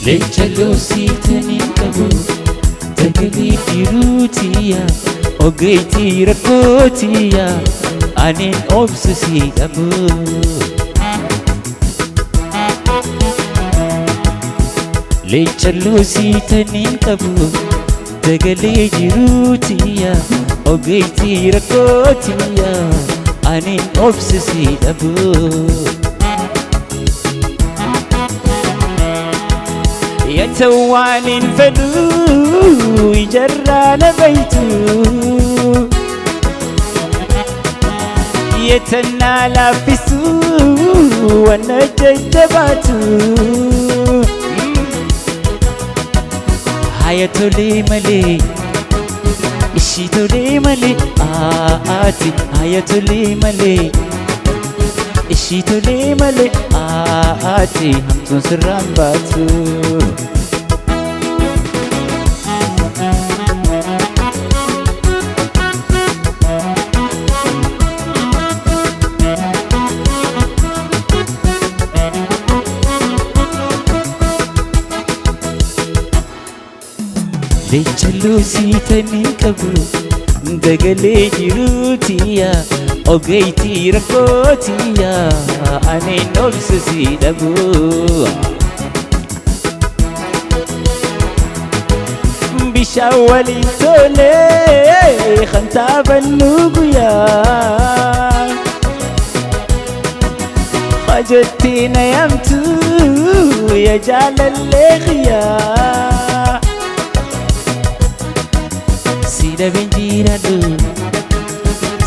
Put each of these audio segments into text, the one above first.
Lechalo sitani qabu Tagali jirutiya Ogeyti rakotiya Anin obsesi qabu Lechalo sitani qabu Tagali jirutiya Ogeyti rakotiya Anin obsesi qabu يتوان فلو يجرى لبيتو يتنى لابسو ونججباتو حياتو لي ملي إشيتو لي ملي آتي حياتو لي ملي إشيتو لي ملي آتي همتون سران باتو Lechalo sitani qabu Dagali jirutiya Ogeyti rakotiya Anin obsesi qabu Bishawali tole Khantaban nuguya Khajatina yamtu Ya jalal lekhya Sida benjiradu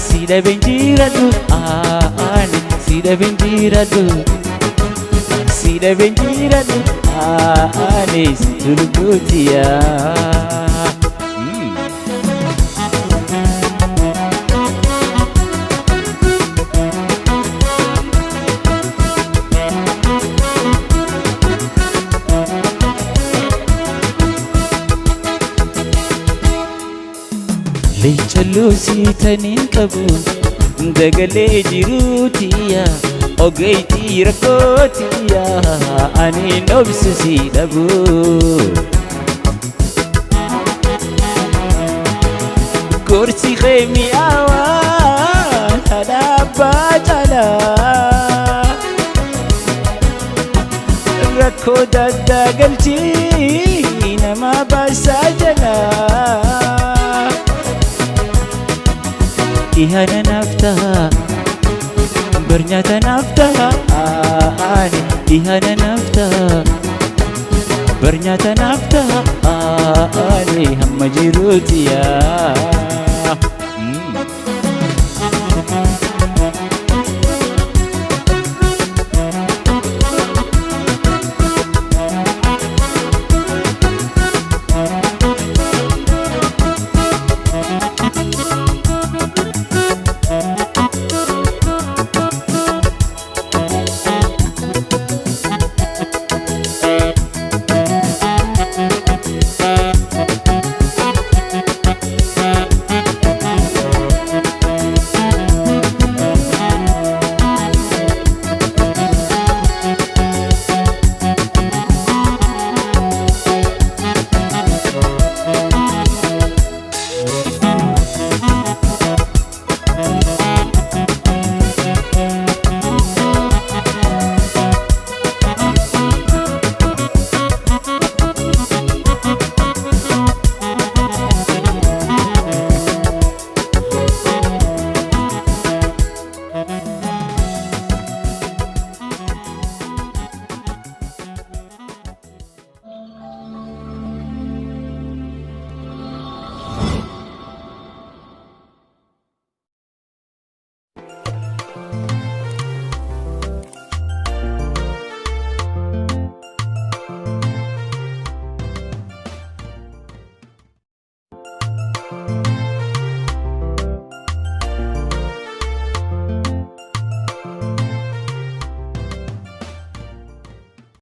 Sida benjiradu Ani Sida benjiradu Sida benjiradu Ani Situlukutiya Lechalo sitani qabu Dagali jirutiya Ogeyti rakotiya Anin obsesi qabu Kursi khemi awan Hadabba jala Rakko daddagalchi Nama basa jala Ihana naftaha Bernyata naftaha Ani Ihana naftaha Bernyata naftaha Ani Hamma jirutiya